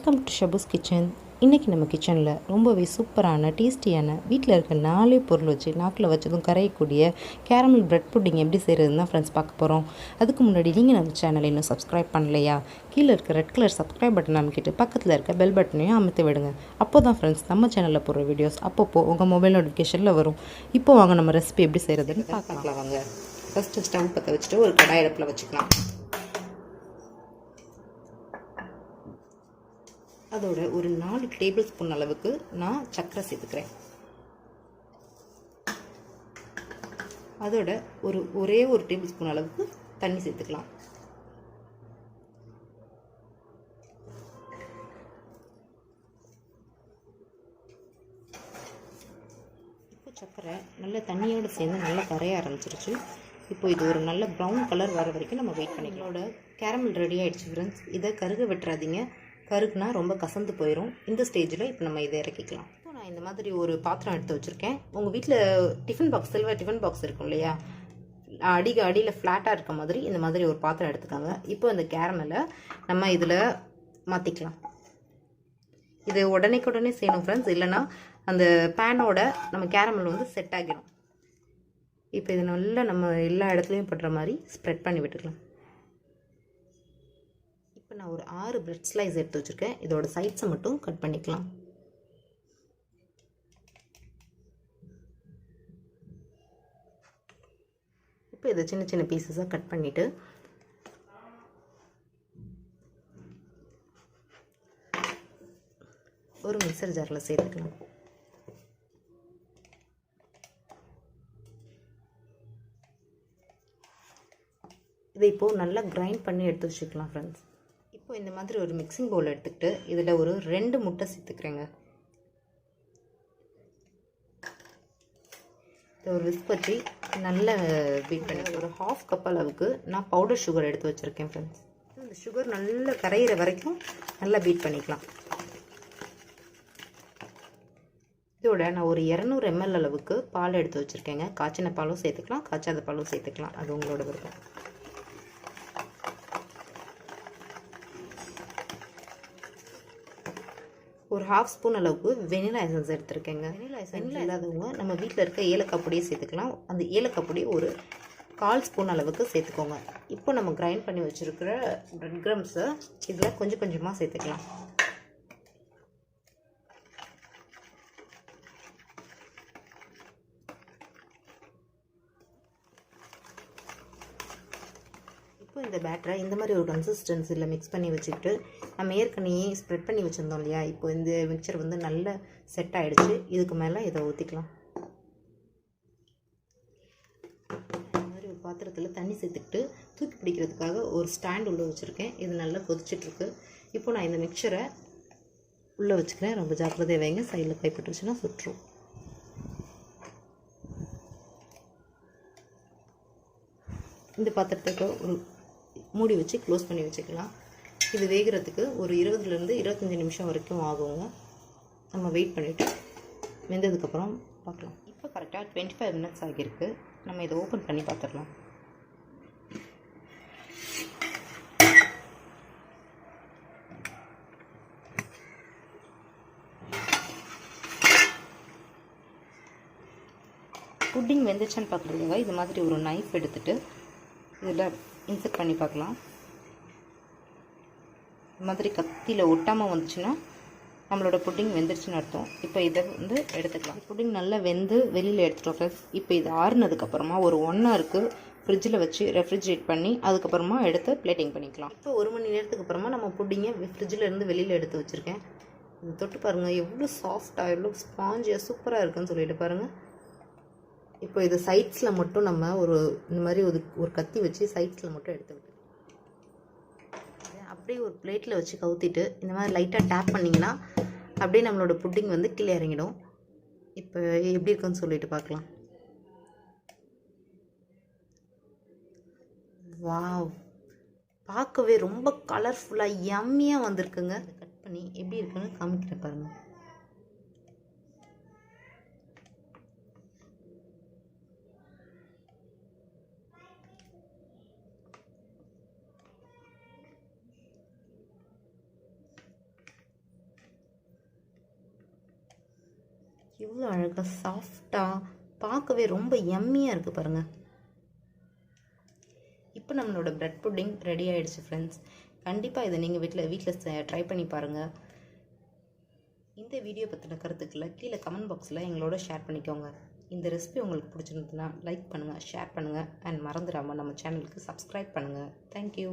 Welcome to ஷபூஸ் kitchen. இன்றைக்கி நம்ம கிச்சனில் ரொம்பவே சூப்பரான டேஸ்டியான வீட்டில் இருக்க 4 பொருள் வச்சு நாக்கில் வச்சதும் கரையக்கூடிய கேரமல் பிரெட் புட்டிங் எப்படி செய்கிறதுன்னு தான் ஃப்ரெண்ட்ஸ் பார்க்க போகிறோம். அதுக்கு முன்னாடி நீங்கள் நம்ம சேனலை இன்னும் சப்ஸ்கிரைப் பண்ணலையா, கீழே இருக்க ரெட் கலர் சப்ஸ்கிரைப் பட்டன் அமைக்கிட்டு பக்கத்தில் இருக்க பெல் பட்டனையும் அமைத்து விடுங்க. அப்போ தான் ஃப்ரெண்ட்ஸ் நம்ம சேனலில் போடுற வீடியோஸ் அப்பப்போ உங்கள் மொபைல் நோட்டிஃபிகேஷனில் வரும். இப்போ வாங்க நம்ம ரெசிபி எப்படி செய்கிறதுன்னு பார்க்கலாம். வாங்க. ஃபஸ்ட்டு ஸ்டவ் பற்ற வச்சுட்டு ஒரு கடாய் அடுப்பில் வச்சுக்கலாம். அதோட ஒரு 4 டேபிள் ஸ்பூன் அளவுக்கு நான் சர்க்கரை சேர்த்துக்கிறேன். அதோட ஒரே ஒரு டேபிள் ஸ்பூன் அளவுக்கு தண்ணி சேர்த்துக்கலாம். இப்போ சர்க்கரை நல்ல தண்ணியோடு சேர்ந்து நல்லா கரைய ஆரம்பிச்சிருச்சு. இப்போ இது ஒரு நல்ல ப்ரௌன் கலர் வர வரைக்கும் நம்ம வெயிட் பண்ணிக்கலாம். கேரமல் ரெடி ஆகிடுச்சு ஃப்ரெண்ட்ஸ். இதை கருக விட்டுறாதீங்க, கருக்குனா ரொம்ப கசந்து போயிடும். இந்த ஸ்டேஜில் இப்போ நம்ம இதை இறக்கிக்கலாம். இப்போ நான் இந்த மாதிரி ஒரு பாத்திரம் எடுத்து வச்சுருக்கேன். உங்கள் வீட்டில் tiffin box, silver tiffin box இருக்கும் இல்லையா, அடியில் ஃப்ளாட்டாக இருக்க மாதிரி இந்த மாதிரி ஒரு பாத்திரம் எடுத்துக்காங்க. இப்போ இந்த கேரமலை நம்ம இதில் மாற்றிக்கலாம். இது உடனே செய்யணும் ஃப்ரெண்ட்ஸ், இல்லைன்னா அந்த பேனோட நம்ம கேரமல் வந்து செட் ஆகிடும். இப்போ இது நல்லா நம்ம எல்லா இடத்துலையும் படுற மாதிரி ஸ்ப்ரெட் பண்ணி விட்டுக்கலாம். இப்போ நான் ஒரு 6 பிரெட் ஸ்லைஸ் எடுத்து வச்சுருக்கேன். இதோட சைட்ஸை மட்டும் கட் பண்ணிக்கலாம். இப்போ இதை சின்ன சின்ன பீசஸாக கட் பண்ணிவிட்டு ஒரு மிக்சர் ஜாரில் சேர்த்துக்கலாம். இதை இப்போது நல்லா கிரைண்ட் பண்ணி எடுத்து வச்சுக்கலாம் ஃப்ரெண்ட்ஸ். இப்போ இந்த மாதிரி ஒரு மிக்சிங் பவுல் எடுத்துக்கிட்டு இதில் ஒரு 2 முட்டை சேர்த்துக்கிறேங்க. ஒரு விஸ்க் வச்சு நல்லா பீட் பண்ணி ஒரு 1/2 கப் அளவுக்கு நான் பவுடர் சுகர் எடுத்து வச்சுருக்கேன் ஃப்ரெண்ட்ஸ். இந்த சுகர் நல்லா கரையிற வரைக்கும் நல்லா பீட் பண்ணிக்கலாம். இதோட நான் ஒரு 200 ml அளவுக்கு பால் எடுத்து வச்சுருக்கேங்க. காய்ச்சின பாலும் சேர்த்துக்கலாம், காய்ச்சாத பாலும் சேர்த்துக்கலாம், அது உங்களோட விருப்பம். ஒரு 1/2 ஸ்பூன் அளவுக்கு வெனிலா எசன்ஸ் எடுத்துருக்கேங்க. வெனிலா எசன்ஸ் இல்லாதவங்க நம்ம வீட்டில் இருக்க ஏலக்காய் பொடியை சேர்த்துக்கலாம். அந்த ஏலக்காய் பொடி ஒரு 1/4 ஸ்பூன் அளவுக்கு சேர்த்துக்கோங்க. இப்போ நம்ம கிரைண்ட் பண்ணி வச்சுருக்கிற பிரெட் கிரம்ஸை இதில் கொஞ்சம் கொஞ்சமாக சேர்த்துக்கலாம். இப்போ இந்த பேட்டரை இந்த மாதிரி ஒரு கன்சிஸ்டன்சியில் மிக்ஸ் பண்ணி வச்சுக்கிட்டு நம்ம ஏற்கனவே ஸ்ப்ரெட் பண்ணி வச்சுருந்தோம் இல்லையா, இப்போ இந்த மிக்சர் வந்து நல்லா செட் ஆகிடுச்சு. இதுக்கு மேலே இதை ஊற்றிக்கலாம். இந்த மாதிரி ஒரு பாத்திரத்தில் தண்ணி சேர்த்துக்கிட்டு தூக்கி பிடிக்கிறதுக்காக ஒரு ஸ்டாண்ட் உள்ளே வச்சுருக்கேன். இது நல்லா கொதிச்சிட்ருக்கு. இப்போ நான் இந்த மிக்சரை உள்ளே வச்சுக்கிறேன். ரொம்ப ஜாக்கிரதையாக வைங்க, சைடில் கைப்பட்டுருச்சுன்னா சுற்றும். இந்த பாத்திரத்துக்கு ஒரு மூடி வச்சு க்ளோஸ் பண்ணி வச்சுக்கலாம். இது வேகிறதுக்கு ஒரு 20லேருந்து 25 நிமிஷம் வரைக்கும் ஆகுங்க. நம்ம வெயிட் பண்ணிவிட்டு வெந்ததுக்கப்புறம் பார்க்கலாம். இப்போ கரெக்டாக 25 மினிட்ஸ் ஆகியிருக்கு. நம்ம இதை ஓப்பன் பண்ணி பார்த்துடலாம். புட்டிங் வெந்துச்சான்னு பார்க்குறதுக்காக இது மாதிரி ஒரு நைஃப் எடுத்துகிட்டு இதில் இன்செர்ட் பண்ணி பார்க்கலாம். இந்த மாதிரி கத்தியில் ஒட்டாமல் வந்துச்சுன்னா நம்மளோட புட்டிங் வெந்துருச்சுன்னு அர்த்தம். இப்போ இதை வந்து எடுத்துக்கலாம். புட்டிங் நல்லா வெந்து வெளியில் எடுத்துட்டோம் ஃப்ரெண்ட்ஸ். இப்போ இது ஆறுனதுக்கப்புறமா ஒரு 1 ஹவருக்கு ஃப்ரிட்ஜில் வச்சு ரெஃப்ரிஜரேட் பண்ணி அதுக்கப்புறமா எடுத்து பிளேட்டிங் பண்ணிக்கலாம். இப்போ 1 மணி நேரத்துக்கு அப்புறமா நம்ம புட்டிங்கை ஃப்ரிட்ஜில் இருந்து வெளியில் எடுத்து வச்சுருக்கேன். இது தொட்டு பாருங்கள், எவ்வளோ சாஃப்டாக எவ்வளோ ஸ்பாஞ்சியாக சூப்பராக இருக்குன்னு சொல்லிட்டு பாருங்கள். இப்போ இது சைட்ஸில் மட்டும் நம்ம இந்த மாதிரி ஒரு கத்தி வச்சு சைட்ஸில் மட்டும் எடுத்து விட்டு அப்படியே ஒரு பிளேட்டில் வச்சு கவுத்திட்டு இந்த மாதிரி லைட்டாக டேப் பண்ணிங்கன்னா அப்படியே நம்மளோட புட்டிங் வந்து கீழே இறங்கிடும். இப்போ எப்படி இருக்குன்னு சொல்லிட்டு பார்க்கலாம். வாவ், பார்க்கவே ரொம்ப கலர்ஃபுல்லாக யம்மியாக வந்திருக்குங்க. அதை கட் பண்ணி எப்படி இருக்குன்னு காமிக்கிறேன் பாருங்கள். எவ்வளோ அழகாக சாஃப்டாக பார்க்கவே ரொம்ப யம்மியாக இருக்குது பாருங்கள். இப்போ நம்மளோட பிரெட் புட்டிங் ரெடி ஆகிடுச்சு ஃப்ரெண்ட்ஸ். கண்டிப்பாக இதை நீங்கள் வீட்டில் ட்ரை பண்ணி பாருங்கள். இந்த வீடியோ பற்றின கருத்துக்களை கீழே கமெண்ட் பாக்ஸில் எங்களோட ஷேர் பண்ணிக்கோங்க. இந்த ரெசிபி உங்களுக்கு பிடிச்சிருந்ததுன்னா லைக் பண்ணுங்கள், ஷேர் பண்ணுங்கள் அண்ட் மறந்துடாமல் நம்ம சேனலுக்கு சப்ஸ்கிரைப் பண்ணுங்கள். தேங்க்யூ.